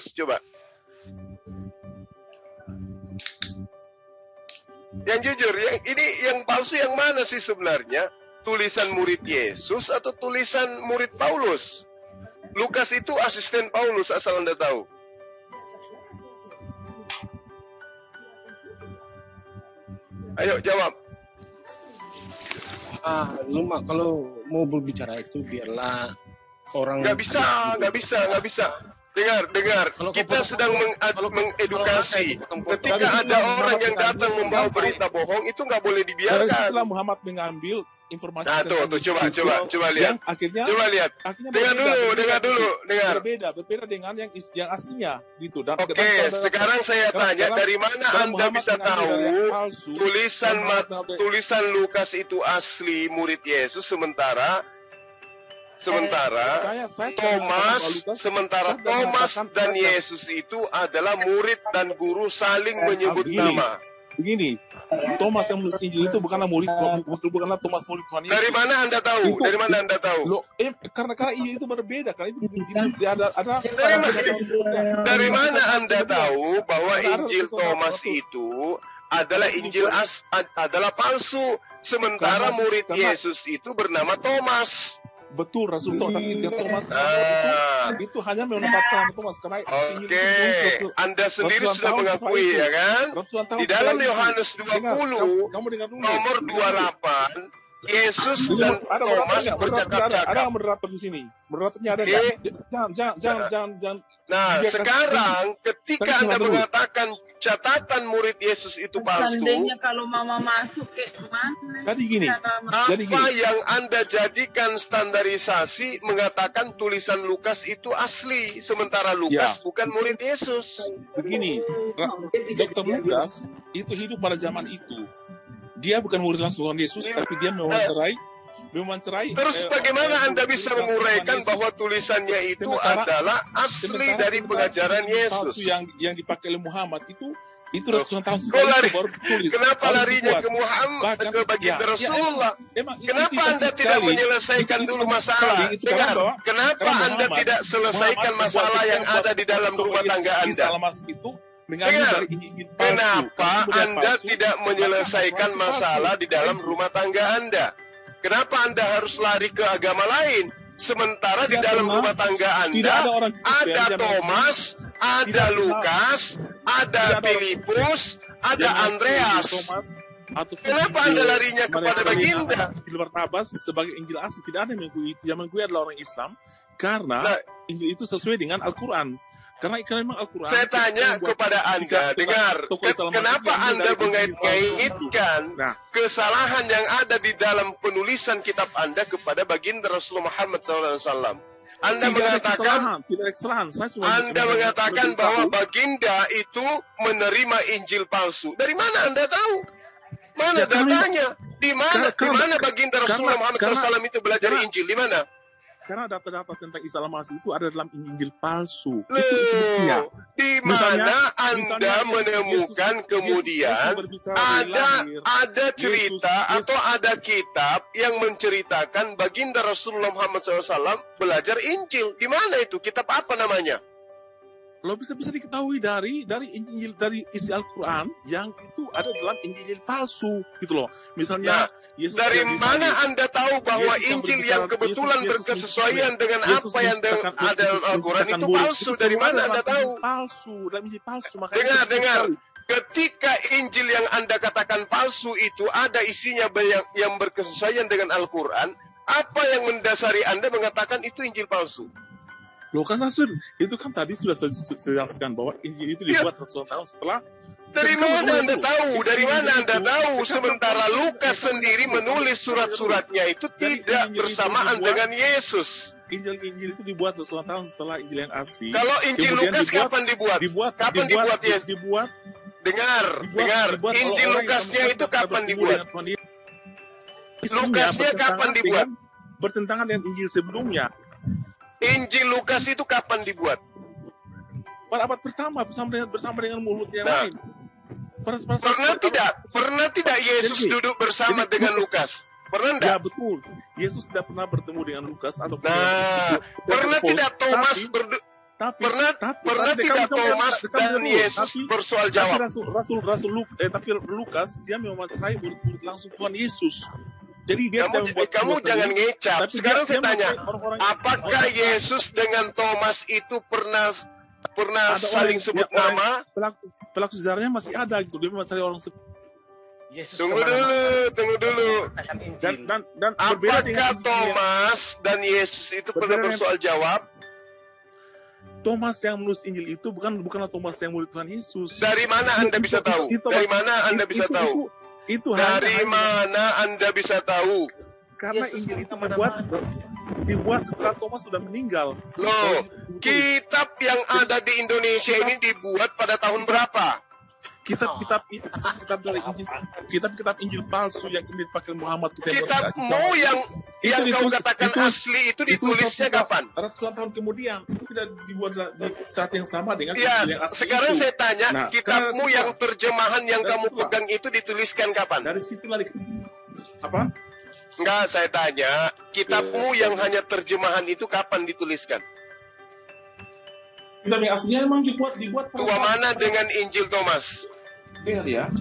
Coba. Yang jujur, yang palsu yang mana sih sebenarnya? Tulisan murid Yesus atau tulisan murid Paulus? Lukas itu asisten Paulus, asal Anda tahu. Ayo jawab. Zuma, kalau mau berbicara itu biarlah orang. Nggak bisa. Dengar. Kita sedang mengedukasi. Ketika ada orang yang datang membawa berita bohong, itu nggak boleh dibiarkan. Setelah Muhammad mengambil informasi. Nah, coba lihat. Akhirnya, coba lihat. Dengar dulu. Berbeda dengan yang aslinya, gitu. Oke, sekarang saya tanya, dari mana Anda bisa tahu tulisan Lukas itu asli murid Yesus, sementara Thomas dan Yesus itu adalah murid dan guru saling menyebut nama. Begini, Thomas yang menulis Injil itu bukanlah Thomas murid Tuhan Yesus. Dari mana Anda tahu? Karena Injil itu berbeda, karena itu Dari mana Anda tahu bahwa Injil Thomas itu adalah adalah palsu, sementara murid Yesus itu bernama Thomas? Betul, Rasul Thomas itu hanya memanfaatkan Thomas karena Anda sendiri sudah mengakui, ya kan? Di dalam Yohanes 20 nomor 28, Yesus dan Thomas bercakap-cakap. Ada moderator di sini. Moderatornya ada enggak? Jangan. Nah, sekarang ketika Anda mengatakan catatan murid Yesus itu palsu, seandainya kalau mama masuk ke mana? Jadi gini. Apa yang Anda jadikan standarisasi mengatakan tulisan Lukas itu asli, sementara Lukas bukan murid Yesus? Begini, Dr. Lukas itu hidup pada zaman itu. Dia bukan murid langsung Yesus, tapi dia mewawancarai. Terus bagaimana Anda bisa menguraikan bahwa tulisannya itu adalah asli dari pengajaran Yesus? Yang dipakai oleh Muhammad itu ratusan tahun baru tulis. Kenapa larinya ke Muhammad, ke baginda Rasulullah? Kenapa Anda tidak menyelesaikan dulu masalah? Dengar, kenapa Anda tidak selesaikan masalah yang ada di dalam rumah tangga Anda? Dengar, kenapa Anda tidak menyelesaikan masalah di dalam rumah tangga Anda? Kenapa Anda harus lari ke agama lain? Sementara di dalam rumah tangga Anda ada Thomas, ada Lukas, ada Filipus, ada Andreas. Kenapa Anda larinya kepada baginda? Barnabas sebagai Injil asli, tidak ada yang mengakui itu. Yang mengakui adalah orang Islam, karena Injil itu sesuai dengan Al-Quran. Karena memang Al-Quran. Saya tanya kepada Anda, dengar, kenapa Anda mengait-ngaitkan kesalahan yang ada di dalam penulisan kitab Anda kepada baginda Rasulullah Muhammad SAW? Anda mengatakan bahwa baginda itu menerima Injil palsu. Dari mana Anda tahu? Mana datanya? Di mana baginda Rasulullah Muhammad SAW itu belajar Injil? Di mana? Karena data-data tentang Isa Al-Masih itu ada dalam Injil palsu. Di mana Anda menemukan kemudian ada cerita atau ada kitab yang menceritakan baginda Rasulullah Muhammad SAW belajar Injil? Di mana itu? Kitab apa namanya? Lo bisa diketahui dari Injil, dari isi Al-Quran yang itu ada dalam Injil palsu, gitu loh. Misalnya, Yesus dari mana Anda tahu bahwa Injil yang kebetulan berkesesuaian dengan apa yang ada dalam Al-Quran itu palsu? Dari mana Anda tahu? Palsu, dalam Injil palsu. Dengar. Ketika Injil yang Anda katakan palsu itu ada isinya yang berkesesuaian dengan Al-Quran, apa yang mendasari Anda mengatakan itu Injil palsu? Loh kan itu kan tadi sudah saya jelaskan bahwa Injil itu dibuat ratusan tahun setelah. Dari mana Anda tahu? Sementara Lukas sendiri menulis surat-suratnya itu tidak bersamaan dengan Yesus. Injil itu dibuat ratusan tahun setelah Injil yang asli. Kalau Injil Lukas kapan dibuat? Kapan dibuat Yesus? Dengar. Injil Lukasnya itu kapan dibuat? Lukasnya kapan dibuat? Bertentangan dengan Injil sebelumnya. Injil Lukas itu kapan dibuat? Pada abad pertama bersama dengan mulut yang lain. Pernah tidak Yesus duduk bersama dengan Lukas? Pernah tidak? Ya betul. Yesus tidak pernah bertemu dengan Lukas atau pernah tidak Thomas pernah tidak Thomas dan Yesus bersoal jawab? Tapi Lukas dia mematerai murid langsung Tuhan Yesus. Jadi dia kamu jangan ngecap. Sekarang saya tanya, apakah Yesus dengan Thomas itu pernah saling sebut nama? Pelaku sejarahnya masih ada gitu. Dia mencari orang Yesus tunggu dulu. Dan apakah Thomas dan Yesus itu pernah bersoal jawab? Thomas yang menulis Injil itu bukanlah Thomas yang murid Tuhan Yesus. Dari mana Anda bisa tahu? Dari mana Anda bisa tahu? Dari mana Anda bisa tahu? Karena Injil itu dibuat setelah Thomas sudah meninggal. Loh, kitab yang ada di Indonesia ini dibuat pada tahun berapa? Kitab dari Injil, kitab Injil palsu yang dipakai Muhammad. Kitabmu yang kau katakan asli itu ditulisnya kapan? Ratusan tahun kemudian. Itu tidak dibuat di saat yang sama dengan Injil yang asli. Sekarang itu. Saya tanya, kitabmu yang terjemahan yang kamu pegang itu dituliskan kapan? Dari situ lagi. Apa? Enggak, saya tanya, kitabmu yang hanya terjemahan itu kapan dituliskan? Kitab yang aslinya memang dibuat tua mana dengan Injil Thomas? Dengar ya,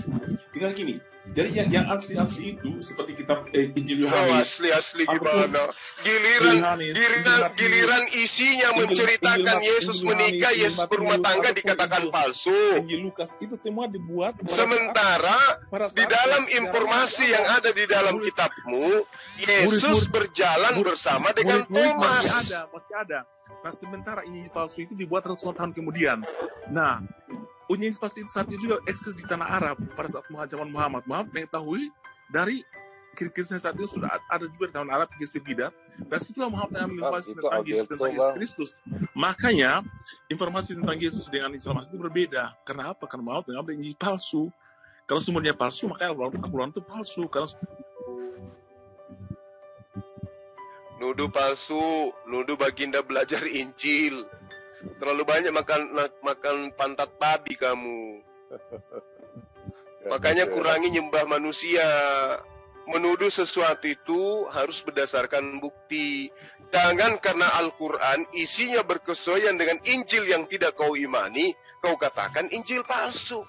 dengan gini. Jadi yang asli itu seperti kitab Injil Yohanes. Asli gimana? Giliran isinya menceritakan Yesus menikah, Yesus berumah tangga dikatakan palsu. Injil Lukas itu semua dibuat. Sementara di dalam informasi yang ada di dalam kitabmu, Yesus berjalan bersama dengan Thomas. Masih ada. Nah, sementara Injil palsu itu dibuat ratusan tahun kemudian. Nah, Injil palsu itu saat itu juga eksis di tanah Arab pada saat zaman Muhammad. Muhammad mengetahui dari Kristen saat itu sudah ada juga di tanah Arab Kristen bidat. Dan situlah Muhammad yang informasi tentang Yesus Kristus. Makanya informasi tentang Yesus dengan informasi itu berbeda. Karena apa? Karena Muhammad mengambil Injil palsu. Kalau sumbernya palsu, makanya Al-Quran itu palsu. Karena nuduh palsu, nuduh baginda belajar Injil. Terlalu banyak makan pantat babi kamu. Makanya kurangi nyembah manusia. Menuduh sesuatu itu harus berdasarkan bukti. Jangan karena Al-Quran isinya berkesesuaian dengan Injil yang tidak kau imani, kau katakan Injil palsu.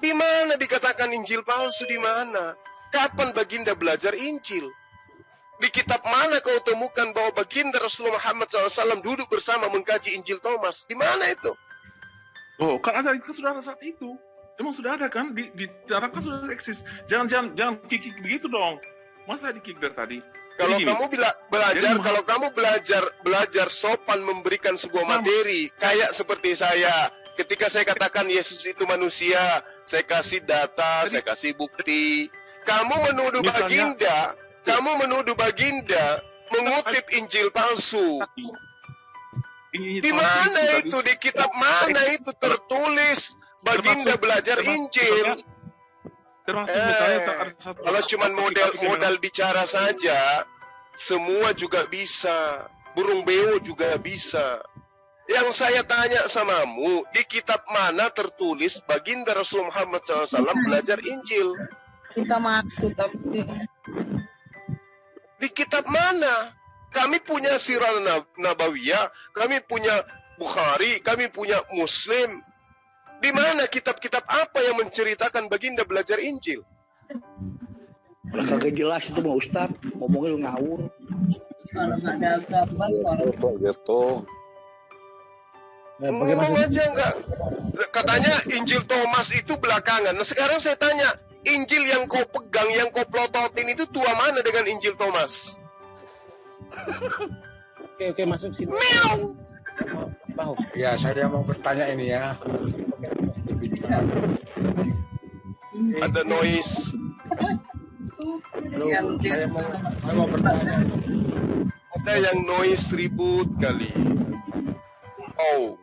Di mana dikatakan Injil palsu? Di mana? Kapan baginda belajar Injil? Di kitab mana kau temukan bahwa baginda Rasulullah Muhammad SAW duduk bersama mengkaji Injil Thomas? Di mana itu? Oh, kan ada, kan sudah ada saat itu. Emang sudah ada kan? Di dalam kan sudah eksis. Jangan kikik begitu dong. Masa dikik dari tadi? Kalau kamu kalau kamu belajar sopan memberikan sebuah materi, kayak seperti saya. Ketika saya katakan Yesus itu manusia, saya kasih data, saya kasih bukti. Kamu menuduh baginda mengutip Injil palsu. Di mana itu? Di kitab mana itu tertulis baginda belajar Injil? Kalau cuma modal bicara saja, semua juga bisa. Burung beo juga bisa. Yang saya tanya samamu, di kitab mana tertulis baginda Rasulullah Muhammad SAW belajar Injil? Kita maksud tapi di kitab mana? Kami punya Sirah Nabawiyah, kami punya Bukhari, kami punya Muslim. Di mana kitab-kitab apa yang menceritakan baginda belajar Injil? Kagak jelas itu mah Ustaz, ngomongnya ngawur. kalau nggak ada gambar suara Gitu. Ngomong aja enggak. Katanya Injil Thomas itu belakangan. Nah sekarang saya tanya, Injil yang kau pegang, yang kau plototin itu tua mana dengan Injil Thomas? Oke, masuk sini. Meow. Ya, saya mau bertanya ini ya. Ada noise. Halo, saya mau bertanya. Ada yang noise ribut kali. Oh.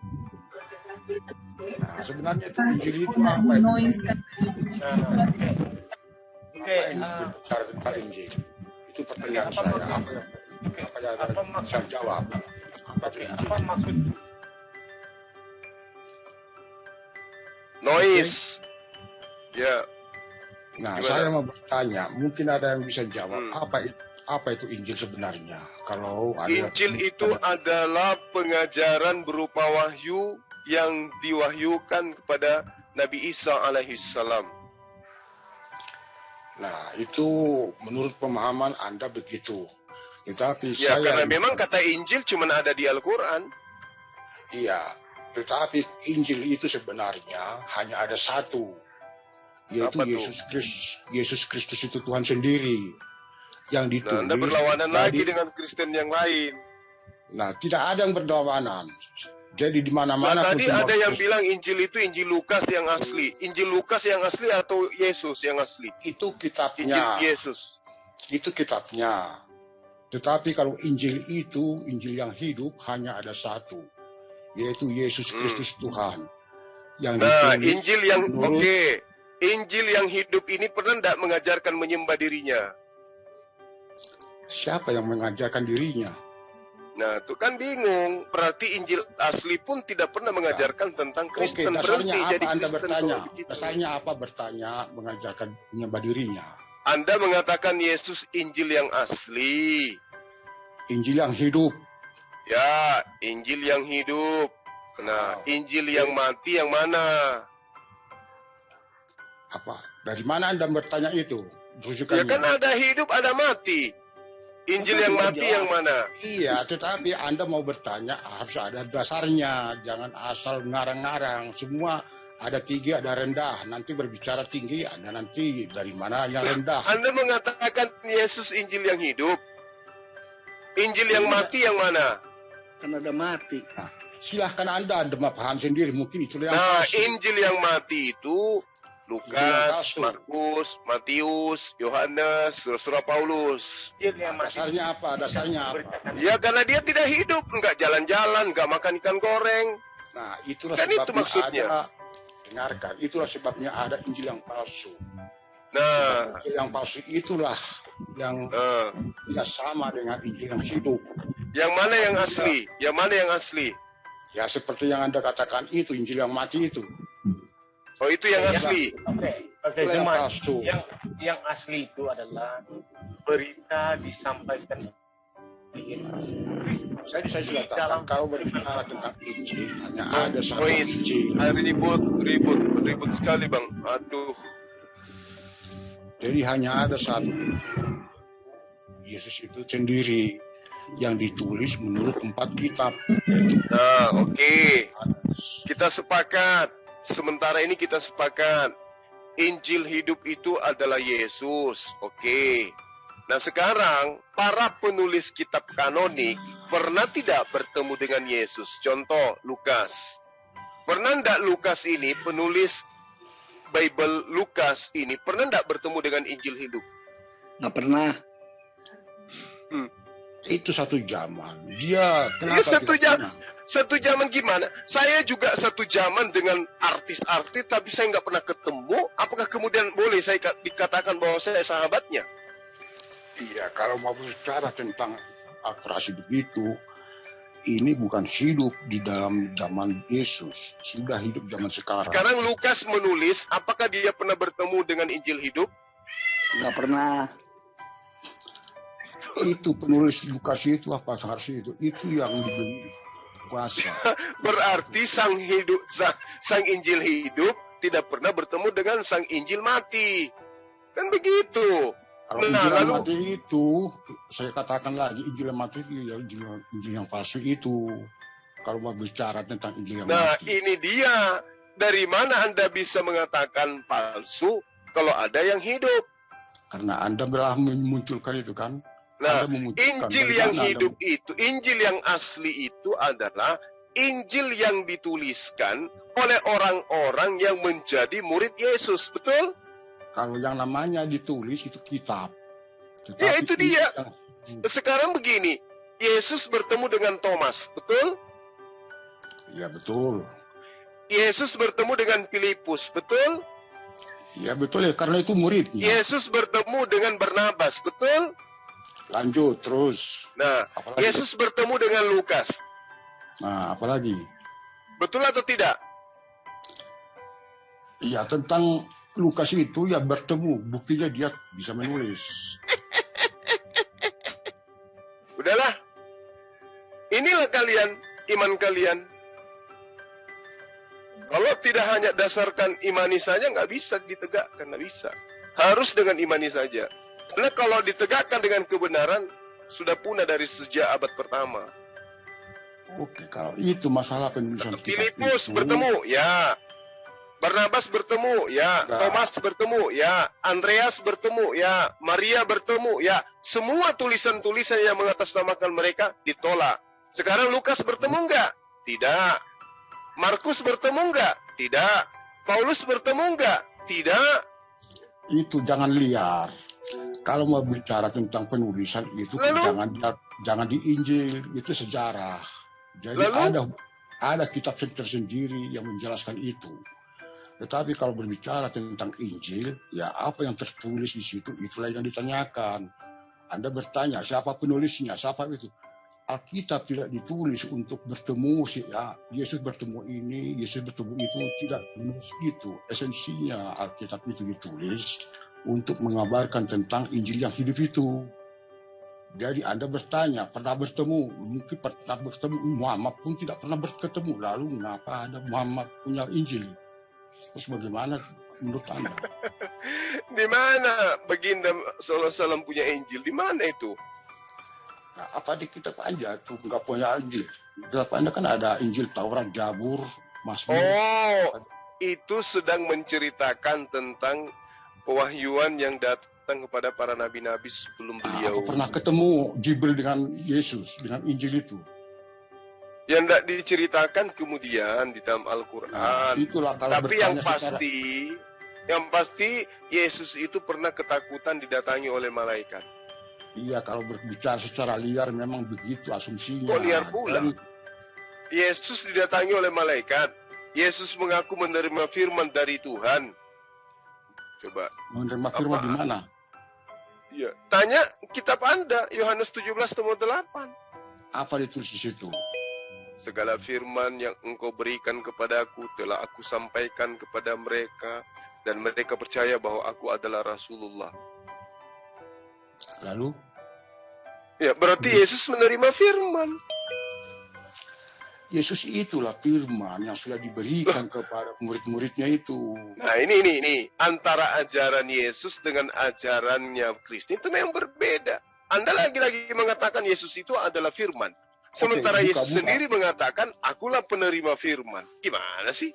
Nah, sebenarnya itu Injil itu apa itu? noise kan Bicara tentang Injil. Itu pertanyaan saya. Apa maksud jawab? Apa maksud? Noise. Ya. Nah, Gimana? saya mau bertanya, mungkin ada yang bisa jawab apa itu Injil sebenarnya? Kalau ada Injil itu adalah pengajaran berupa wahyu yang diwahyukan kepada Nabi Isa alaihissalam. Nah, itu menurut pemahaman Anda begitu. Tetapi Ya, saya karena memang kata Injil cuma ada di Al-Quran. iya, tetapi Injil itu sebenarnya hanya ada satu, yaitu Apa tuh? Yesus Kristus itu Tuhan sendiri yang Nah, ditulis. Anda berlawanan lagi Jadi, dengan Kristen yang lain. nah, tidak ada yang berlawanan. Jadi di mana-mana Nah, pun tadi semua ada yang Kristen- bilang Injil itu Injil Lukas yang asli. Injil Lukas yang asli atau Yesus yang asli? itu Injil kitabnya. Yesus. Itu kitabnya. Tetapi kalau Injil itu, Injil yang hidup hanya ada satu, yaitu Yesus Kristus Tuhan. Yang Nah, ditulis Injil yang menurut- Injil yang hidup ini pernah tidak mengajarkan menyembah dirinya? Siapa yang mengajarkan dirinya? Nah, itu kan bingung. Berarti Injil asli pun tidak pernah mengajarkan tentang Oke, Kristen. dasarnya Berhenti jadi apa Anda Kristen bertanya? kalau begitu. Dasarnya apa bertanya mengajarkan menyembah dirinya? Anda mengatakan Yesus Injil yang asli. Injil yang hidup. Ya, Injil yang hidup. Nah, Injil yang mati yang mana? Apa? Dari mana Anda bertanya itu? Ya Rujukannya. kan ada hidup, ada mati. Injil yang mati yang mana? Iya, tetapi Anda mau bertanya harus ada dasarnya. Jangan asal ngarang-ngarang. Semua ada tinggi, ada rendah. Nanti berbicara tinggi, Anda nanti dari mana yang rendah. Anda mengatakan Yesus Injil yang hidup. Injil yang mati yang mana? Kan ada mati. Silahkan Anda paham sendiri. Mungkin itu yang Nah, palsu. Injil yang mati itu Lukas, palsu. Markus, Matius, Yohanes, surah Paulus. Dasarnya apa? Dasarnya apa? Ya karena dia tidak hidup, enggak jalan-jalan, enggak makan ikan goreng. Nah, itulah Kan itu sebabnya maksudnya. ada. Dengarkan, itulah sebabnya ada Injil yang palsu. Nah, Injil yang palsu itulah yang tidak sama dengan Injil yang hidup. yang mana yang asli? Yang mana yang asli? Ya seperti yang Anda katakan itu, Injil yang mati itu. Oh, itu yang Ya, asli. Oke, Itulah yang cuma palsu. yang asli itu adalah berita disampaikan di Kristus. Saya sudah katakan kalau berbicara tentang Injil hanya ada satu Wih, Injil. ribut sekali bang. Aduh. Jadi hanya ada satu Injil. Yesus itu sendiri yang ditulis menurut 4 kitab. Nah, oke. Kita sepakat. Sementara ini kita sepakat. Injil hidup itu adalah Yesus. Oke. Nah sekarang, para penulis kitab kanonik pernah tidak bertemu dengan Yesus? Contoh, Lukas. Pernah tidak Lukas ini, penulis Bible Lukas ini, pernah tidak bertemu dengan Injil hidup? Nggak pernah. Itu satu zaman. Dia kenapa satu tidak jam. pernah? Satu zaman gimana? Saya juga satu zaman dengan artis-artis, tapi saya nggak pernah ketemu. Apakah kemudian boleh saya dikatakan bahwa saya sahabatnya? Iya, kalau mau bicara tentang akurasi begitu, ini bukan hidup di dalam zaman Yesus, sudah hidup zaman sekarang. Sekarang Lukas menulis, apakah dia pernah bertemu dengan Injil hidup? Nggak pernah. Itu penulis Lukas itu apa saksi itu yang diberi kuasa. Berarti sang Injil hidup tidak pernah bertemu dengan sang Injil mati. Kan begitu. Kalau Injil yang mati itu, saya katakan lagi Injil yang mati itu ya Injil yang palsu itu. Kalau mau bicara tentang Injil yang Nah, mati. ini dia. Dari mana Anda bisa mengatakan palsu kalau ada yang hidup? Karena Anda telah memunculkan itu kan. Nah, Anda memunculkan Injil dari yang mana hidup itu, Injil yang asli itu adalah Injil yang dituliskan oleh orang-orang yang menjadi murid Yesus, betul? Kalau yang namanya ditulis itu kitab. Ya, itu dia. Yang, Sekarang begini, Yesus bertemu dengan Thomas, betul? ya betul. Yesus bertemu dengan Filipus, betul? Ya betul ya, karena itu muridnya. Yesus bertemu dengan Barnabas, betul? Lanjut terus. Nah, Apalagi? Yesus bertemu dengan Lukas, Nah, apalagi? betul atau tidak? Ya tentang Lukas itu ya bertemu, buktinya dia bisa menulis. Udahlah. Inilah kalian, iman kalian. Kalau tidak hanya dasarkan imani saja, nggak bisa ditegakkan, nggak bisa. Harus dengan imani saja. Karena kalau ditegakkan dengan kebenaran, sudah punah dari sejak abad pertama. Oke, kalau itu masalah penulisan kitab Filipus itu, bertemu, ya. Barnabas bertemu, ya. Thomas bertemu, ya. Andreas bertemu, ya. Maria bertemu, ya. Semua tulisan-tulisan yang mengatasnamakan mereka ditolak. Sekarang Lukas bertemu enggak? Tidak. Markus bertemu enggak? Tidak. Paulus bertemu enggak? Tidak. itu jangan liar. Kalau mau bicara tentang penulisan itu jangan di Injil, itu sejarah. Jadi ada kitab tersendiri yang menjelaskan itu. Tetapi kalau berbicara tentang Injil, ya apa yang tertulis di situ, itulah yang ditanyakan. Anda bertanya, siapa penulisnya, siapa itu? Alkitab tidak ditulis untuk bertemu, ya Yesus bertemu ini, Yesus bertemu itu, tidak menulis itu. Esensinya Alkitab itu ditulis untuk mengabarkan tentang Injil yang hidup itu. Jadi Anda bertanya, pernah bertemu, mungkin pernah bertemu, Muhammad pun tidak pernah bertemu. Lalu mengapa ada Muhammad punya Injil? Terus bagaimana menurut Anda? Di mana Baginda sallallahu alaihi wasallam punya Injil? Di mana itu? Nah, apa di kitab aja tuh nggak punya Injil? Kitab Anda kan ada Injil, Taurat, Zabur, Mazmur. Oh, itu sedang menceritakan tentang pewahyuan yang datang kepada para nabi-nabi sebelum beliau. Aku pernah ketemu Jibril dengan Yesus, dengan Injil itu. Yang tidak diceritakan kemudian di dalam Al-Quran. Tapi yang pasti Yesus itu pernah ketakutan didatangi oleh malaikat. Iya, kalau berbicara secara liar memang begitu asumsinya. Kok liar pula? Yesus didatangi oleh malaikat. Yesus mengaku menerima firman dari Tuhan. Coba. Menerima firman di mana? Iya. Tanya kitab Anda, Yohanes 17 nomor 8. Apa ditulis di situ? Segala firman yang engkau berikan kepadaku telah aku sampaikan kepada mereka, dan mereka percaya bahwa aku adalah Rasulullah. Lalu? Ya, berarti Yesus menerima firman. Yesus itulah firman yang sudah diberikan kepada murid-muridnya itu. Nah, ini antara ajaran Yesus dengan ajarannya Kristen itu memang berbeda. Anda lagi-lagi mengatakan Yesus itu adalah firman. Sementara Yesus sendiri mengatakan, akulah penerima firman. Gimana sih?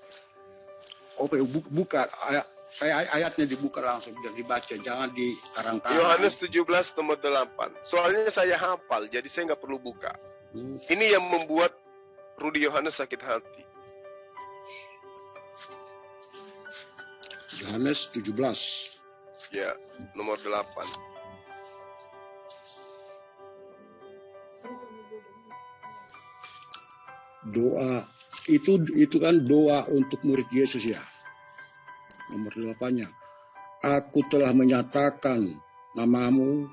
Oke, buka. Ayatnya dibuka langsung, biar dibaca. Jangan dikarang-karang. Yohanes 17 nomor 8. Soalnya saya hafal, jadi saya nggak perlu buka. Ini yang membuat Rudi Yohanes sakit hati. Yohanes 17. Ya, nomor 8. Doa itu kan doa untuk murid Yesus ya. Nomor 8-nya. Aku telah menyatakan namamu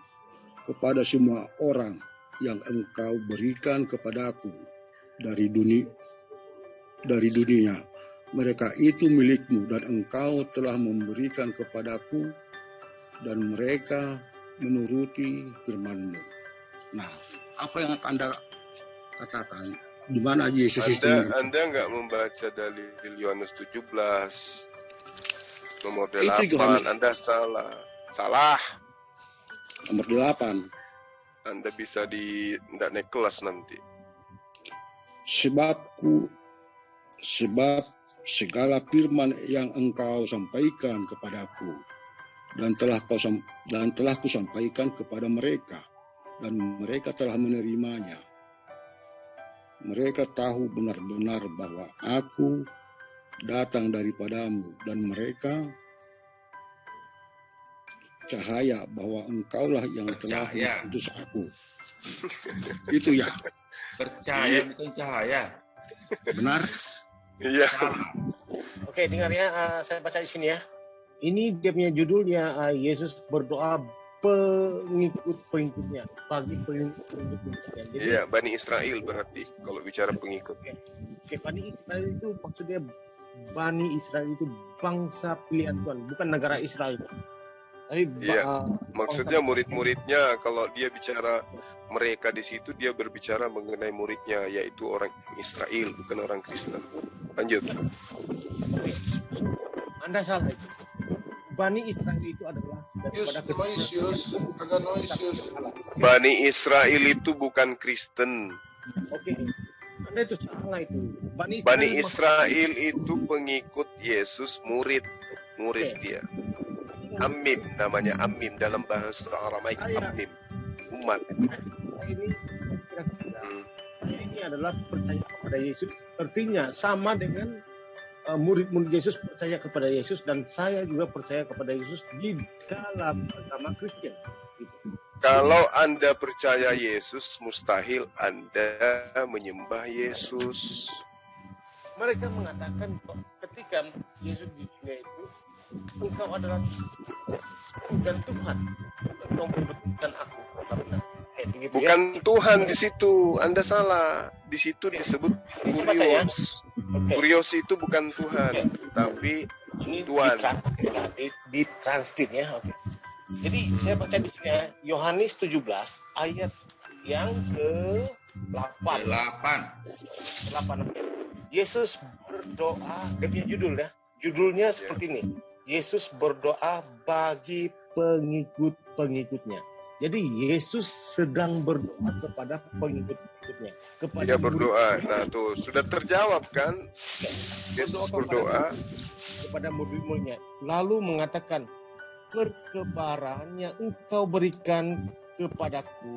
kepada semua orang yang engkau berikan kepadaku dari dunia. Mereka itu milikmu dan engkau telah memberikan kepadaku dan mereka menuruti firman-Mu. Nah, apa yang Anda katakan? Di mana Yesus itu? Anda nggak membaca dalil Yohanes 17 nomor 8. Anda salah. Nomor 8. Anda bisa tidak naik kelas nanti. Sebab segala firman yang engkau sampaikan kepadaku dan telah kusampaikan kepada mereka, dan mereka telah menerimanya. Mereka tahu benar-benar bahwa aku datang daripadamu, dan mereka cahaya bahwa engkaulah yang telah mengutus aku. Itu ya. Percaya bukan cahaya. Benar? Iya. Oke, dengar ya, saya baca di sini ya. Ini dia punya judulnya, Yesus berdoa pengikutnya, bagi pengikutnya. Iya, Bani Israel berarti kalau bicara pengikut. Oke, Bani Israel itu maksudnya Bani Israel itu bangsa pilihan Tuhan, bukan negara Israel. Tapi maksudnya murid-muridnya, kalau dia bicara mereka di situ, dia berbicara mengenai muridnya, yaitu orang Israel, bukan orang Kristen. Lanjut. Anda salah itu. Bani Israel itu adalah daripada Bani Israel itu bukan Kristen. Oke. Anda itu salah itu. Bani Israel itu pengikut Yesus, murid dia. Amim namanya, Amim dalam bahasa Aramaik, Amim, umat. Ini adalah percaya kepada Yesus, artinya sama dengan murid-murid Yesus percaya kepada Yesus, dan saya juga percaya kepada Yesus di dalam agama Kristen. Kalau Anda percaya Yesus, mustahil Anda menyembah Yesus. Mereka mengatakan ketika Yesus di dunia itu, engkau adalah bukan Tuhan, engkau membetulkan aku. Bukan ya? Tuhan di situ, Anda salah. Di situ disebut Kurios. Kurios itu bukan Tuhan, tapi ini Tuhan. Ditranslate ya. Oke. Jadi saya baca di sini ya, Yohanes 17 ayat yang ke-8. 8. Yesus berdoa, dia punya judul ya. Judulnya seperti ini. Yesus berdoa bagi pengikut-pengikutnya. Jadi Yesus sedang berdoa kepada pengikut-pengikutnya. Dia berdoa. Nah tuh sudah terjawab kan? Yesus berdoa kepada murid-muridnya. Lalu mengatakan, perkebaran yang engkau berikan kepadaku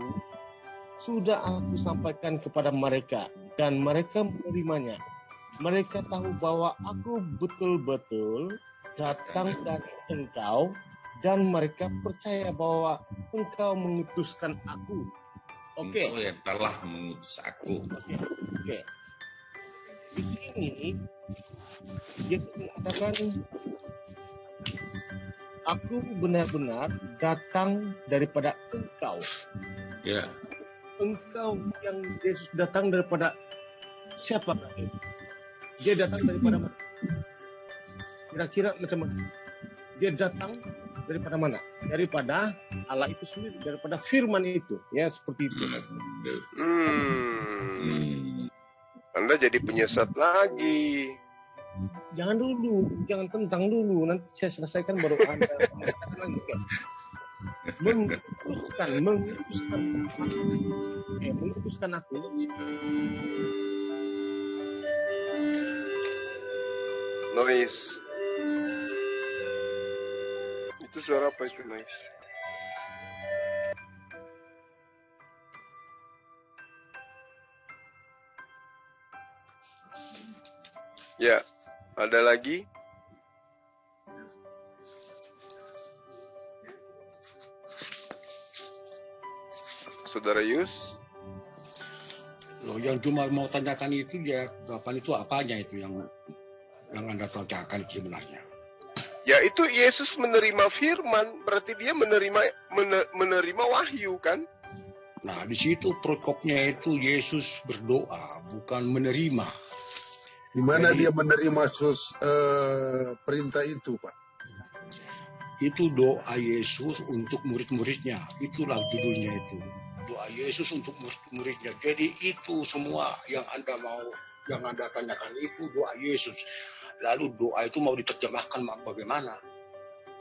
sudah aku sampaikan kepada mereka, dan mereka menerimanya. Mereka tahu bahwa aku betul-betul datang dari engkau, dan mereka percaya bahwa engkau mengutuskan aku. Oke. Engkau yang telah mengutus aku. Oke. Di sini Yesus mengatakan, aku benar-benar datang daripada engkau. Ya. Engkau yang Yesus datang daripada siapa? Dia datang daripada mana? Kira-kira macam mana? Dia datang daripada mana? Daripada Allah itu sendiri, daripada firman itu. Ya, seperti itu. Anda jadi penyesat lagi. Jangan dulu, jangan tentang dulu. Nanti saya selesaikan baru Anda mengatakan lagi. Mengutuskan aku. Noise. Itu suara apa itu, noise? Ya, ada lagi? Saudara Yus? Loh, yang cuma mau tanyakan itu ya, kapan itu apanya itu yang Anda tanyakan sebenarnya? Ya itu Yesus menerima firman, berarti dia menerima wahyu kan? Nah di situ perkopnya itu Yesus berdoa, bukan menerima. Di mana dia menerima perintah itu, Pak? Itu doa Yesus untuk murid-muridnya. Itulah judulnya itu. Doa Yesus untuk murid-muridnya. Jadi itu semua yang Anda tanyakan itu doa Yesus. Lalu doa itu mau diterjemahkan bagaimana?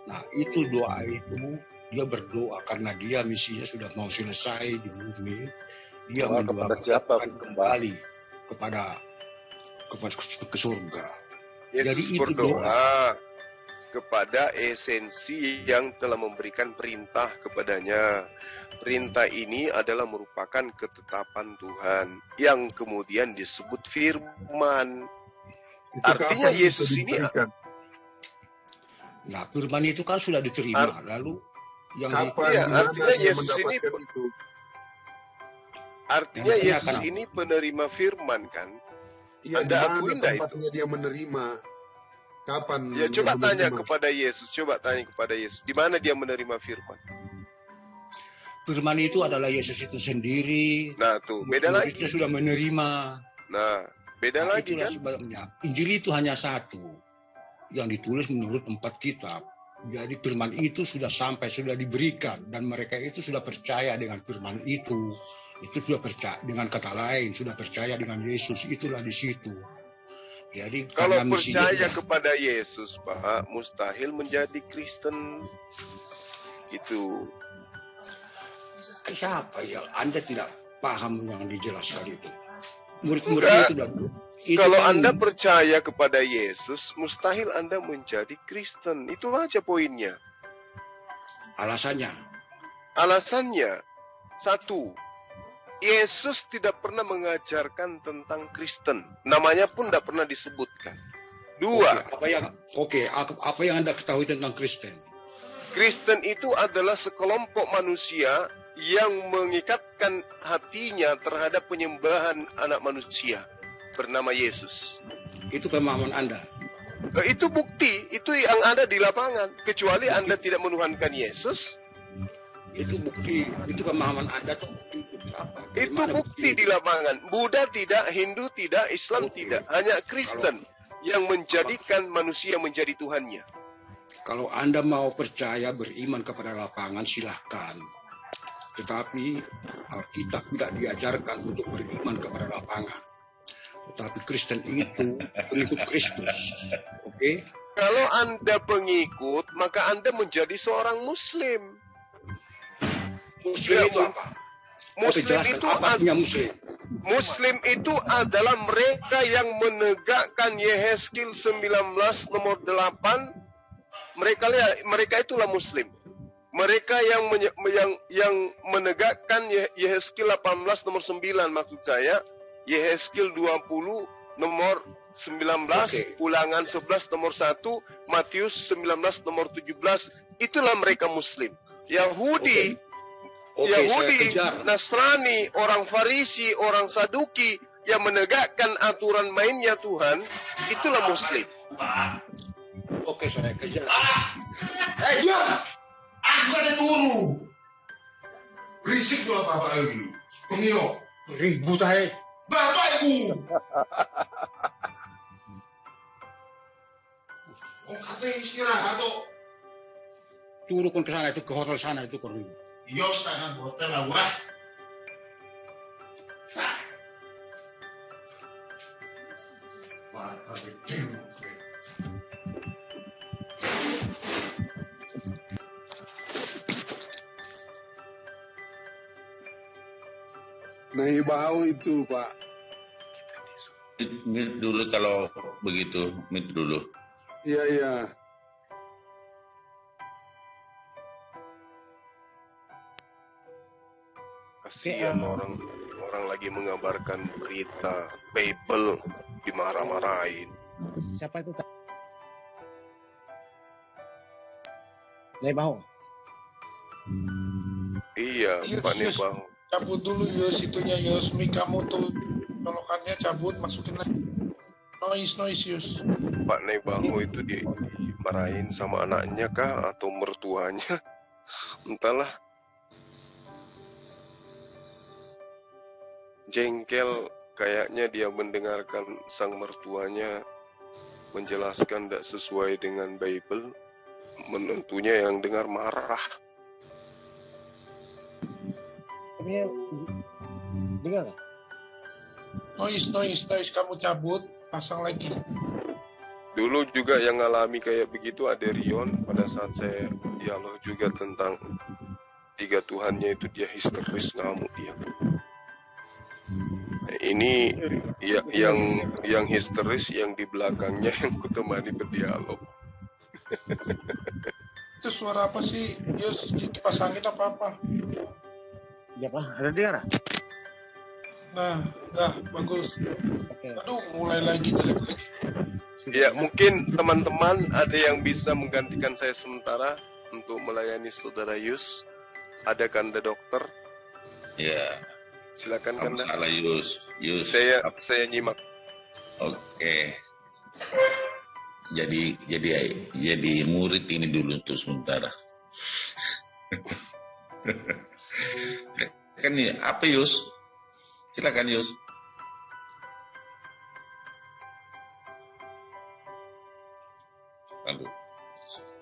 Nah itu doa itu dia berdoa karena dia misinya sudah mau selesai di bumi. Dia mendoakan kembali kepada ke surga. Yesus jadi itu berdoa kepada esensi yang telah memberikan perintah kepadanya. Perintah ini adalah merupakan ketetapan Tuhan yang kemudian disebut firman. Itu artinya Yesus ini, nah firman itu kan sudah diterima. Lalu yang artinya Yesus ini itu? Artinya Yesus ini penerima firman kan? Ya, Anda akui tempatnya itu? Dia menerima. Kapan? Ya coba tanya kepada Yesus. Di mana dia menerima firman? Firman itu adalah Yesus itu sendiri. Nah tuh beda lagi. Dia sudah menerima. Nah Beda lagi kan? Sebabnya Injil itu hanya satu yang ditulis menurut 4 kitab. Jadi firman itu sudah sampai, sudah diberikan, dan mereka itu sudah percaya dengan firman itu sudah percaya. Dengan kata lain, sudah percaya dengan Yesus. Itulah di situ. Jadi kalau percaya kepada Yesus, Pak, mustahil menjadi Kristen. Itu. Siapa ya? Anda tidak paham yang dijelaskan itu. Murid-murid itu kalau Anda percaya kepada Yesus, mustahil Anda menjadi Kristen. Itu aja poinnya. Alasannya? Alasannya, satu, Yesus tidak pernah mengajarkan tentang Kristen. Namanya pun tidak pernah disebutkan. Dua. Apa yang Anda ketahui tentang Kristen? Kristen itu adalah sekelompok manusia yang mengikatkan hatinya terhadap penyembahan anak manusia bernama Yesus. Itu pemahaman Anda? Itu bukti, itu yang ada di lapangan. Kecuali bukti. Anda tidak menuhankan Yesus. Itu bukti, itu pemahaman Anda tuh bukti apa? Itu bukti di lapangan. Buddha tidak, Hindu tidak, Islam tidak. Hanya Kristen yang menjadikan manusia menjadi Tuhannya. Kalau Anda mau percaya, beriman kepada lapangan, silahkan. Tetapi Alkitab tidak diajarkan untuk beriman kepada lapangan. Tetapi Kristen itu pengikut Kristus. Oke? Kalau Anda pengikut, maka Anda menjadi seorang Muslim. Muslim itu apa? Muslim itu artinya Muslim? Muslim itu adalah mereka yang menegakkan Yehezkiel 19 nomor 8. Mereka itulah Muslim. Mereka yang menegakkan Yehezkiel 18 nomor 9, maksud saya Yehezkiel 20 nomor 19, Ulangan 11 nomor 1, Matius 19 nomor 17, itulah mereka Muslim. Yahudi, Nasrani, orang Farisi, orang Saduki yang menegakkan aturan mainnya Tuhan, itulah Muslim. Oke, saya kejar. Diam! Aku ada guru. Berisik tuh apa-apa lagi. Pengio. Ribut saya. Bapak Ibu. Katanya istirahat tuh. Turun ke sana itu, ke hotel sana itu kurang. Iya, sekarang hotel lah, wah. Wah, naik bau itu, Pak. Mute dulu kalau begitu, mute dulu. Iya, iya. Kasihan orang lagi mengabarkan berita Bible dimarah-marahin. Siapa itu? Nebaho. Iya, Pak Nebaho. Cabut dulu Yus itunya Yus, mic kamu tuh colokannya cabut, masukin lagi. Noise Yus. Pak Nebaho itu dimarahin sama anaknya kah atau mertuanya? Entahlah. Jengkel kayaknya dia mendengarkan sang mertuanya menjelaskan tidak sesuai dengan Bible. Menentunya yang dengar marah. Dengar? Noise, kamu cabut, pasang lagi. Dulu juga yang ngalami kayak begitu ada Rion, pada saat saya dialog juga tentang 3 Tuhannya itu dia histeris, ngamuk dia. Nah, ini ya, yang histeris yang di belakangnya yang kutemani berdialog. Itu suara apa sih? Yus, dipasangin apa-apa? Ya Pak, ada dengar? Nah, bagus. Oke. Aduh, mulai lagi jelek lagi. Ya, mungkin teman-teman ada yang bisa menggantikan saya sementara untuk melayani Saudara Yus. Ada Kanda Dokter? Ya. Silakan Kanda. Salah Yus. Saya nyimak. Oke. Jadi murid ini dulu untuk sementara. Kan ya, apa Yus? Silakan Yus.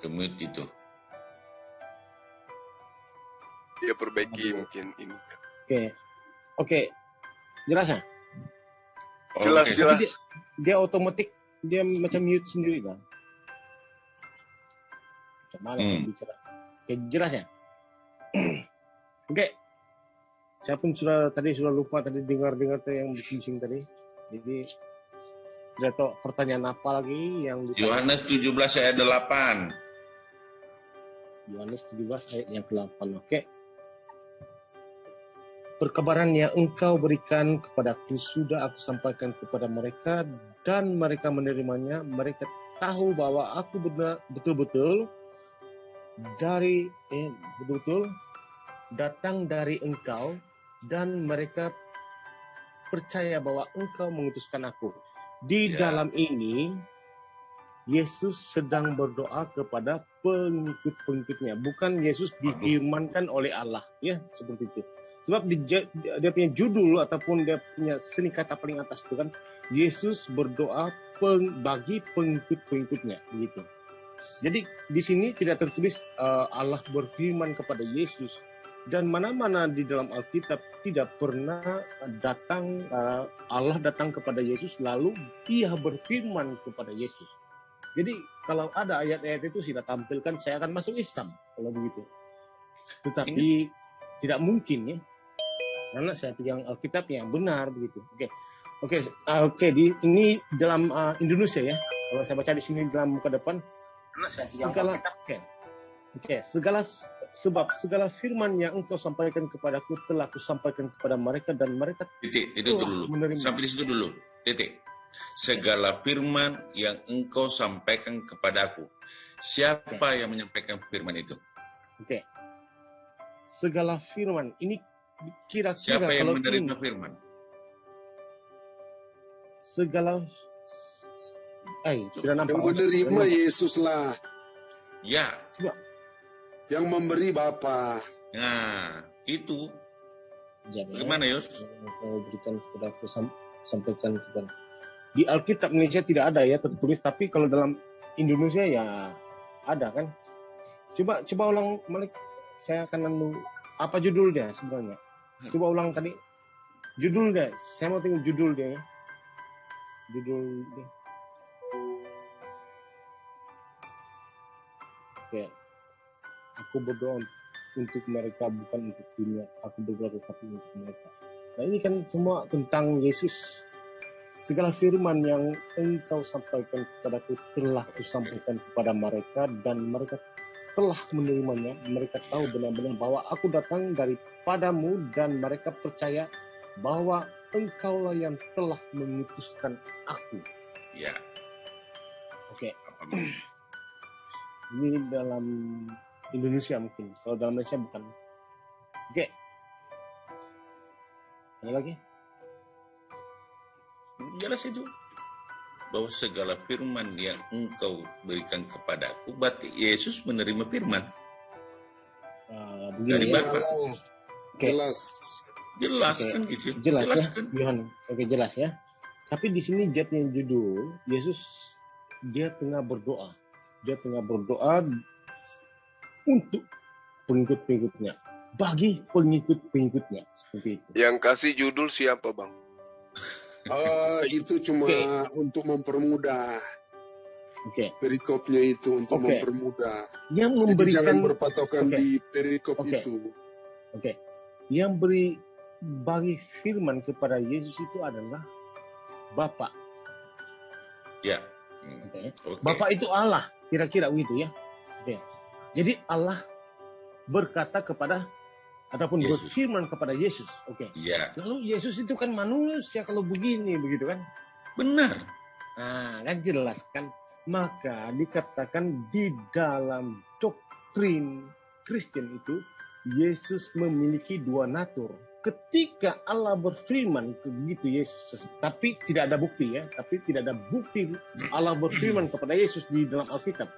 Kemut itu. Dia perbaiki mungkin ini. Oke. Jelas ya? Jelas. Dia otomatis dia macam mute sendiri kan? Macam mana bicara? Oke, jelas ya? Oke. Saya pun sudah lupa tadi dengar yang bising tadi. Jadi tidak tahu pertanyaan apa lagi yang Yohanes 17 ayat 8. Yohanes 17 ayat yang ke-8. Oke. Perkabaran yang engkau berikan kepadaku sudah aku sampaikan kepada mereka dan mereka menerimanya. Mereka tahu bahwa aku betul-betul datang dari engkau dan mereka percaya bahwa engkau mengutuskan aku. Di dalam ini Yesus sedang berdoa kepada pengikut-pengikutnya, bukan Yesus difirmankan oleh Allah, ya seperti itu. Sebab dia punya judul ataupun dia punya seni kata paling atas itu kan, Yesus berdoa bagi pengikut-pengikutnya, begitu. Jadi di sini tidak tertulis Allah berfirman kepada Yesus, dan mana-mana di dalam Alkitab tidak pernah datang Allah datang kepada Yesus lalu Dia berfirman kepada Yesus. Jadi kalau ada ayat-ayat itu sudah tampilkan, saya akan masuk Islam kalau begitu. Tetapi tidak mungkin ya. Karena saya pegang Alkitab yang benar begitu. Oke. Ini dalam Indonesia ya. Kalau saya baca di sini dalam muka depan, segala firman yang engkau sampaikan kepadaku telah kusampaikan kepada mereka dan mereka itu dulu. Sampai di situ dulu. Segala firman yang engkau sampaikan kepadaku. Siapa yang menyampaikan firman itu? Segala firman ini kira-kira siapa yang menerima firman? Segala tidak nampak. Yang menerima Yesus lah. Ya. Coba. Yang memberi Bapa. Nah, itu. Jadi, bagaimana Yus? Berikan kepada aku, sampaikan kepada. Di Alkitab Indonesia tidak ada ya tertulis, tapi kalau dalam Indonesia ya ada kan. Coba ulang Malik. Saya akan apa judul dia sebenarnya? Coba ulang tadi. Judul dia. Saya mau tengok judul dia ya. Judul dia. Oke. Aku berdoa untuk mereka, bukan untuk dunia. Aku berdoa tetapi untuk mereka. Nah ini kan semua tentang Yesus. Segala firman yang engkau sampaikan kepadaku telah kusampaikan kepada mereka dan mereka telah menerimanya. Mereka tahu benar-benar bahwa aku datang daripadamu dan mereka percaya bahwa engkaulah yang telah mengutuskan aku. Ya. Oke. Ini dalam Indonesia mungkin. Kalau dalam Malaysia bukan. Oke. Ada lagi? Jelas itu. Bahwa segala firman yang engkau berikan kepadaku, berarti Yesus menerima firman. Dari Bapa. Jelas kan gitu. Jelas ya, Yohan. Oke, jelas ya. Tapi di sini jadinya judul Yesus dia tengah berdoa. Dia tengah berdoa untuk pengikut-pengikutnya, bagi pengikut-pengikutnya seperti itu. Yang kasih judul siapa, Bang? Itu cuma untuk mempermudah. Perikopnya itu untuk mempermudah. Yang memberikan. Jadi jangan berpatokan di perikop itu. Yang bagi firman kepada Yesus itu adalah Bapa. Ya. Bapa itu Allah, kira-kira begitu ya. Jadi Allah berkata kepada ataupun berfirman kepada Yesus. Ya. Lalu Yesus itu kan manusia kalau begini begitu kan? Benar. Nah, kan jelas kan. Maka dikatakan di dalam doktrin Kristen itu Yesus memiliki dua natur. Ketika Allah berfirman begitu Yesus, tapi tidak ada bukti ya, tapi tidak ada bukti Allah berfirman kepada Yesus di dalam Alkitab.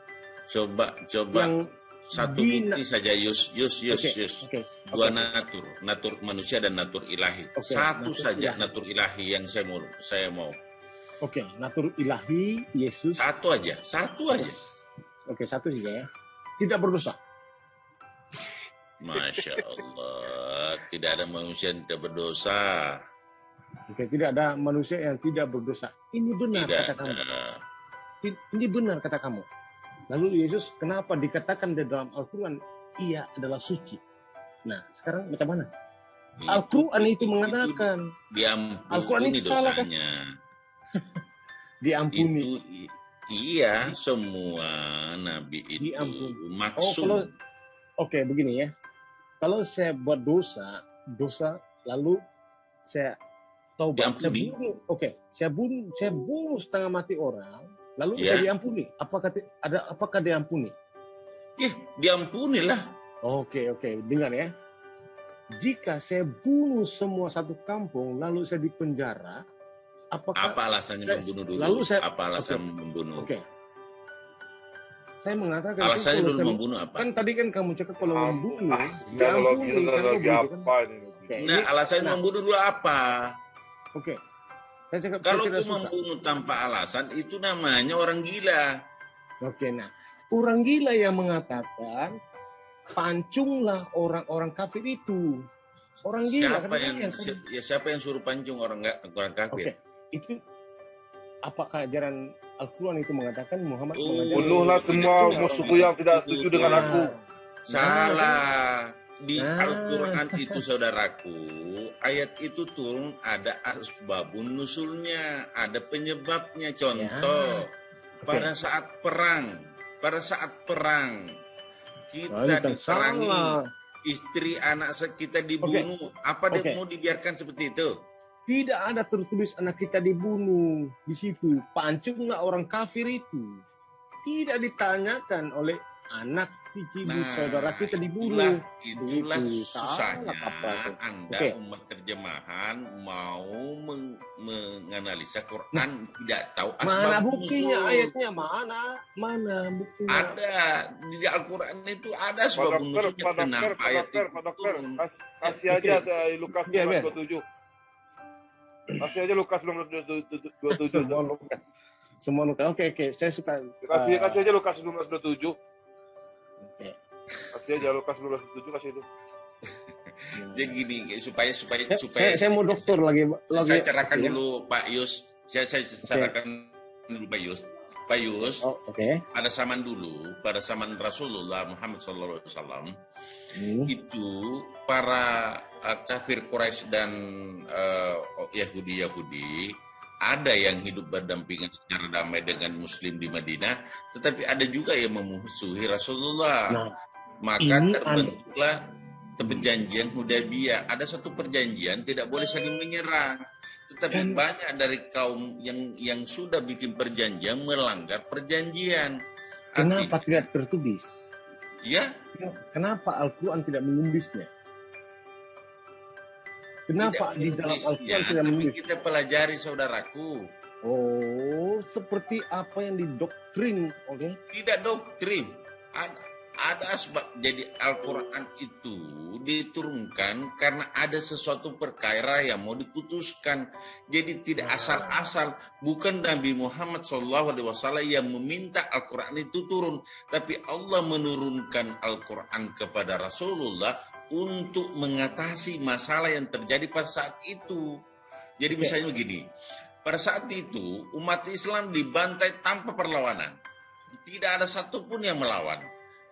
Coba yang satu bukti saja Yus. Dua natur manusia dan natur ilahi. Satu natur saja ilahi. Natur ilahi yang saya mau. Natur ilahi Yesus. Satu aja. Oke, satu saja ya. Tidak berdosa. Masya Allah, tidak ada manusia yang tidak berdosa. Oke, tidak ada manusia yang tidak berdosa. Ini benar Tidak kata kamu. ada. Ini benar kata kamu. Lalu Yesus kenapa dikatakan di dalam Al-Quran ia adalah suci? Nah, sekarang macam mana? Al-Quran itu mengatakan Al-Quran Diampuni itu salah kan? dosanya. Diampuni. Iya, semua nabi itu Diampuni. maksum. Oke, begini ya. Kalau saya buat dosa lalu saya taubat, saya bunuh. Oke, saya bunuh setengah mati orang, lalu saya diampuni. Apakah diampuni? Diampunilah. Oke, dengar ya. Jika saya bunuh semua satu kampung, lalu saya dipenjara, apa alasannya membunuh dulu? Apa alasan membunuh? Oke. Saya mengatakan alasannya dulu membunuh apa? Kan tadi kan kamu cakap kalau membunuh, diampuni. Nah, alasannya membunuh dulu apa? Oke. Saya cakap kalau itu membunuh tanpa alasan, itu namanya orang gila. Oke, nah. Orang gila yang mengatakan, pancunglah orang-orang kafir itu. Orang gila. Siapa yang suruh pancung orang kafir? Oke. Itu apakah ajaran Al-Quran itu mengatakan Muhammad bunuhlah semua musuhku yang tidak setuju dengan aku. Salah. Di Al-Quran itu saudaraku, ayat itu turun ada asbabun nusulnya, ada penyebabnya. Contoh, pada saat perang kita diperangi, istri anak kita dibunuh. Apa dia mau dibiarkan seperti itu? Tidak ada tertulis anak kita dibunuh di situ. Pancunglah orang kafir itu. Tidak ditanyakan oleh anak cici saudara kita dibunuh. Itulah susahnya Anda umat terjemahan mau menganalisa Quran tidak tahu asbab. Mana buktinya ayatnya? Mana buktinya? Ada di Al-Quran itu ada sebab nuzulnya kenapa ayat itu turun. Kasih aja Lukas 27. Kasih aja Lukas 27. Semua Lukas. Oke. Saya suka. Kasih aja Lukas 27. Oke. Kasih aja Lukas 27, kasih itu. Jadi gini, supaya saya mau dokter lagi. Saya cerahkan dulu Pak Yus. Saya cerahkan dulu Pak Yus. Pak Yus, pada zaman Rasulullah Muhammad SAW, itu para kafir Quraisy dan Yahudi ada yang hidup berdampingan secara damai dengan Muslim di Madinah, tetapi ada juga yang memusuhi Rasulullah. Maka terbentuklah perjanjian Hudaybiyah. Ada satu perjanjian tidak boleh saling menyerang. Tetapi banyak dari kaum yang sudah bikin perjanjian melanggar perjanjian. Kenapa tidak tertulis? Ya. Kenapa Al-Quran tidak menulisnya? Kenapa di dalam Al-Quran tidak menulis? Kita pelajari saudaraku. Oh, seperti apa yang didoktrin oleh? Tidak doktrin. Ada sebab. Jadi Al-Quran itu diturunkan karena ada sesuatu perkara yang mau diputuskan. Jadi tidak asal-asal. Bukan Nabi Muhammad SAW yang meminta Al-Quran itu turun. Tapi Allah menurunkan Al-Quran kepada Rasulullah untuk mengatasi masalah yang terjadi pada saat itu. Jadi misalnya begini. Pada saat itu umat Islam dibantai tanpa perlawanan. Tidak ada satupun yang melawan.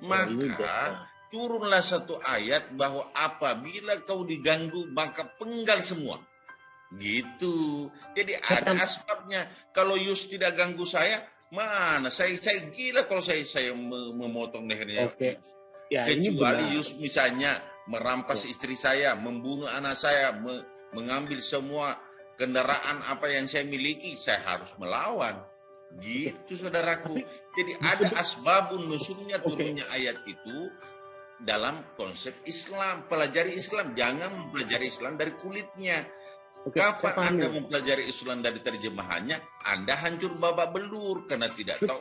Maka turunlah satu ayat bahwa apabila kau diganggu maka penggal semua. Gitu. Jadi ada asbabnya. Kalau Yus tidak ganggu saya, mana? Saya gila kalau saya memotong lehernya. Ya, kecuali Yus misalnya merampas istri saya, membunuh anak saya, mengambil semua kendaraan apa yang saya miliki, saya harus melawan. Gitu saudaraku. Jadi ada asbabun nusulnya turunnya ayat itu dalam konsep Islam. Pelajari Islam, jangan mempelajari Islam dari kulitnya. Kapan Anda mempelajari Islam dari terjemahannya, Anda hancur babak belur karena tidak tahu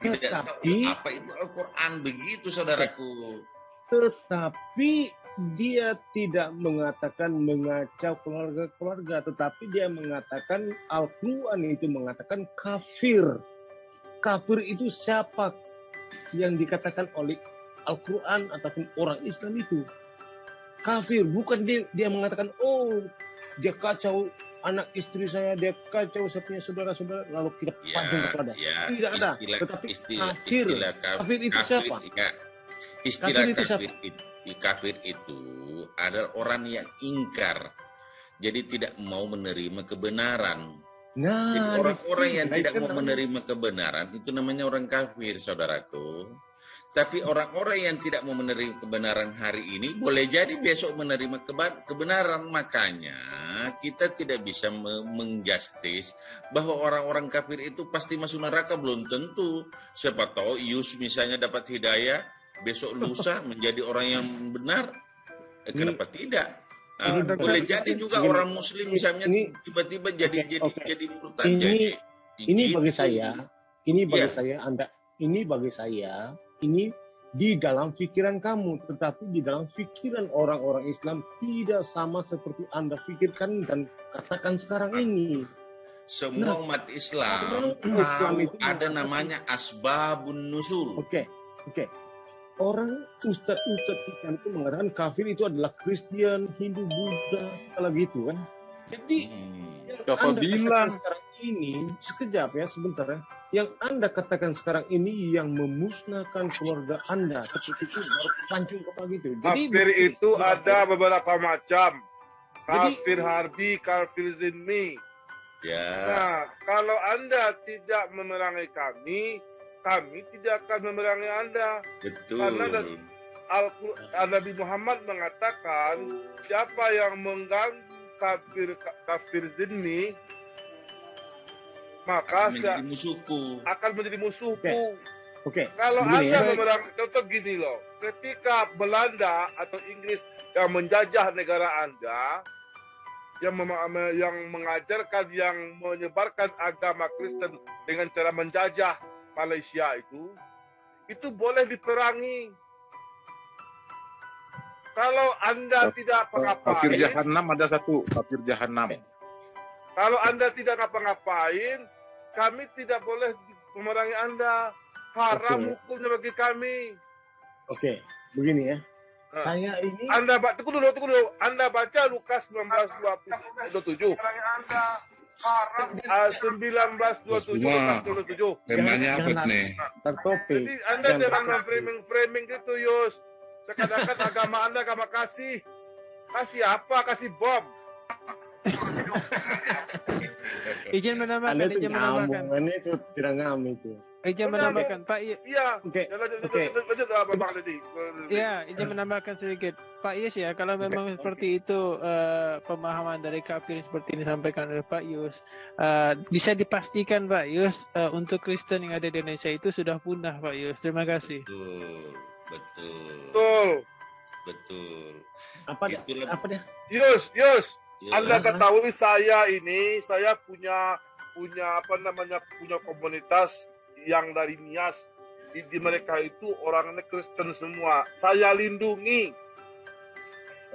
apa itu Al-Quran. Begitu saudaraku. Tetapi dia tidak mengatakan mengacau keluarga-keluarga, tetapi dia mengatakan Al-Quran itu mengatakan kafir. Kafir itu siapa? yang dikatakan oleh Al-Quran ataupun orang Islam itu kafir. Bukan dia mengatakan, oh dia kacau anak istri saya, dia kacau saya punya saudara-saudara, lalu kita pancung kepada. Tidak ada. Tetapi kafir. Kafir itu siapa? Istilah kafir itu adalah orang yang ingkar. Jadi tidak mau menerima kebenaran. Nah, jadi orang-orang yang tidak mau menerima kebenaran itu namanya orang kafir, saudaraku. Tapi orang-orang yang tidak mau menerima kebenaran hari ini boleh jadi besok menerima kebenaran. Makanya kita tidak bisa menjustis bahwa orang-orang kafir itu pasti masuk neraka, belum tentu. Siapa tahu Yus misalnya dapat hidayah, besok lusa menjadi orang yang benar. Kenapa tidak? Boleh jadi juga orang Muslim misalnya tiba-tiba jadi murtad. Ini bagi saya, ini di dalam pikiran kamu, tetapi di dalam pikiran orang-orang Islam tidak sama seperti Anda pikirkan dan katakan sekarang ini. Semua umat Islam tahu ada namanya asbabun nuzul. Oke. Orang ustaz-ustaz Islam itu mengatakan kafir itu adalah Kristen, Hindu, Buddha, segala gitu kan. Jadi siapa bilang sekarang ini, sekejap ya, sebentar ya. Yang Anda katakan sekarang ini yang memusnahkan keluarga Anda seperti itu, baru pancung apa gitu. Jadi kafir itu ada beberapa macam. Kafir harbi, kafir zimmi. Ya. Nah, kalau Anda tidak memerangi kami tidak akan memerangi Anda. Betul. Karena Nabi Muhammad mengatakan siapa yang mengganggu kafir zimmi maka akan menjadi musuhku. Oke. Kalau Anda memerangi, contoh gini loh, ketika Belanda atau Inggris yang menjajah negara Anda, yang mengajarkan, yang menyebarkan agama Kristen dengan cara menjajah Malaysia itu boleh diperangi. Kalau Anda tidak apa-ngapain, kafir jahanam ada satu, kafir jahanam. Kalau Anda tidak ngapa-ngapain, kami tidak boleh memerangi Anda. Haram hukumnya bagi kami. Oke, begini ya. Saya ini tunggu dulu. Anda baca Lukas 19:27. 19:27. Temanya apa nih? Jadi Anda jangan framing gitu, Yus. Seakan-akan agama Anda agama kasih. Kasih apa? Kasih bom. Izin menambahkan. Itu tidak ngam itu. Izin menambahkan, Pak. Iya. Lanjut apa Bang tadi? Iya, izin menambahkan sedikit. Pak Yus ya, kalau memang seperti itu pemahaman dari kafir seperti ini disampaikan oleh Pak Yus, bisa dipastikan Pak Yus untuk Kristen yang ada di Indonesia itu sudah punah Pak Yus. Terima kasih. Betul. Apa dia? Yus. Anda ketahui saya punya komunitas yang dari Nias. Di mereka itu orangnya Kristen semua. Saya lindungi.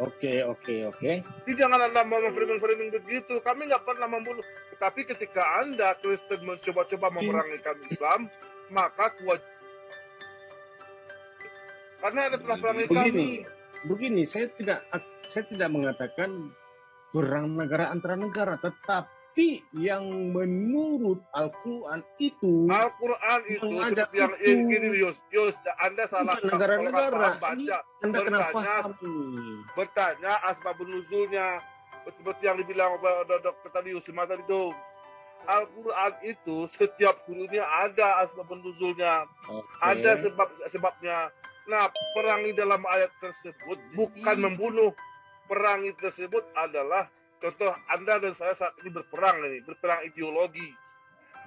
Oke. Jadi jangan Anda mau framing begitu. Kami nggak pernah membunuh. Tapi ketika Anda Kristen mencoba-coba memerangi kami Islam, maka karena Anda telah perangi kami. Begini, saya tidak mengatakan perang negara antara negara, tetapi yang menurut Al-Quran itu yang ini Yus, Anda salah. Negara-negara Anda bertanya asbabun nuzulnya seperti yang dibilang oleh Dr. tadi Yus itu. Al-Quran itu setiap hurufnya ada asbabun nuzulnya, ada sebabnya. Nah, perangi dalam ayat tersebut bukan membunuh. Perangi tersebut adalah contoh Anda dan saya saat ini berperang ideologi.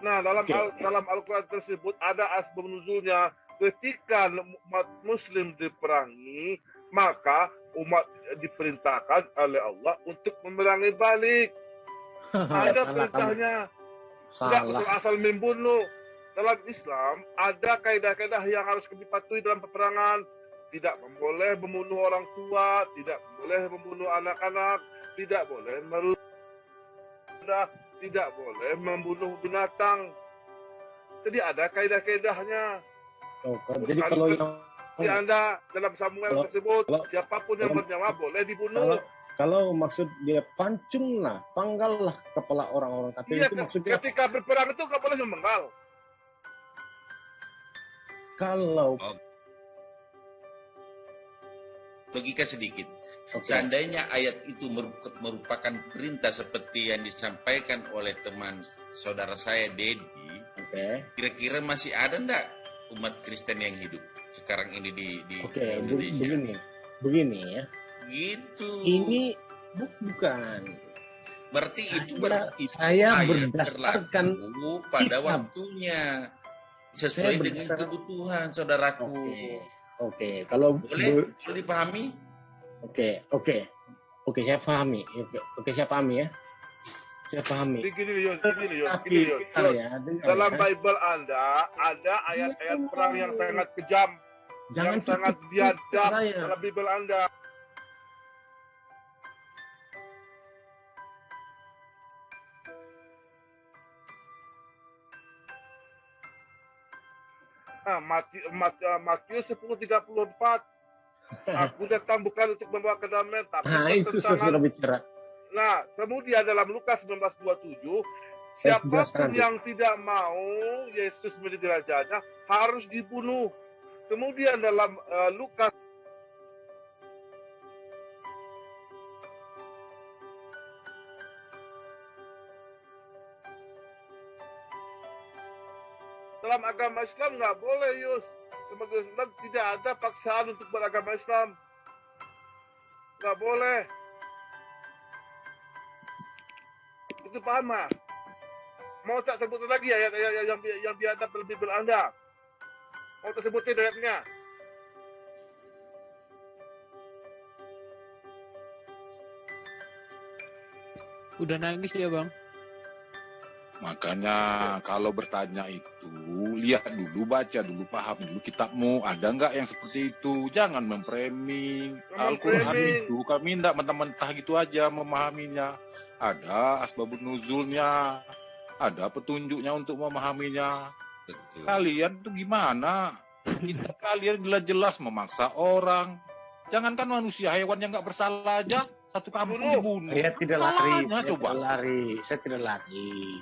Nah, dalam Al-Quran tersebut ada asbab nuzulnya. Ketika umat Muslim diperangi, maka umat diperintahkan oleh Allah untuk memerangi balik. Ada perintahnya. Tidak asal membunuh. Dalam Islam ada kaidah-kaidah yang harus dipatuhi dalam peperangan. Tidak boleh membunuh orang tua, tidak boleh membunuh anak-anak, tidak boleh merusak, tidak boleh membunuh binatang. Jadi ada kaidah-kaidahnya. Jadi kalau yang Anda dalam Samuel tersebut, siapapun yang bernyawa boleh dibunuh. Kalau maksud dia pancunglah, panggallah kepala orang-orang kafir itu maksudnya. Ketika berperang itu nggak boleh memenggal. Kalau logika sedikit. Seandainya ayat itu merupakan perintah seperti yang disampaikan oleh teman saudara saya Dedi, kira-kira masih ada enggak umat Kristen yang hidup sekarang ini di Indonesia? Begini ya. Gitu. Ini bukan. Berarti itu saya berdasarkan pada waktunya sesuai dengan kebutuhan saudaraku. Oke. Kalau boleh dipahami? Oke, saya pahami. Saya pahami ya. Saya pahami. Gini, Yos. Dalam Bible Anda ada ayat-ayat perang yang sangat kejam, yang sangat biadab dalam Bible Anda. Matius 10:34. Aku datang bukan untuk membawa kedamaian, tapi itu sudah bicara. Nah, kemudian dalam Lukas 19:27, siapapun yang tidak mau Yesus menjadi rajanya harus dibunuh. Kemudian dalam Lukas dalam agama Islam nggak boleh, Yus. Sebagai Islam tidak ada paksaan untuk beragama Islam. Nggak boleh. Itu paham, mah? Mau tak sebutin lagi ayat-ayat yang biadab dalam Bible Anda? Mau tak sebutin ayatnya? Udah nangis ya, Bang? Makanya kalau bertanya itu, lihat dulu, baca dulu, paham dulu kitabmu. Ada nggak yang seperti itu? Jangan memframing Al-Quran itu. Kami tidak mentah-mentah gitu aja memahaminya. Ada asbabun nuzulnya, ada petunjuknya untuk memahaminya. Betul. Kalian tuh gimana? Kitab kalian jelas-jelas memaksa orang. Jangankan manusia, hewan yang nggak bersalah aja satu kampung dibunuh. Saya tidak lari. Saya tidak lari.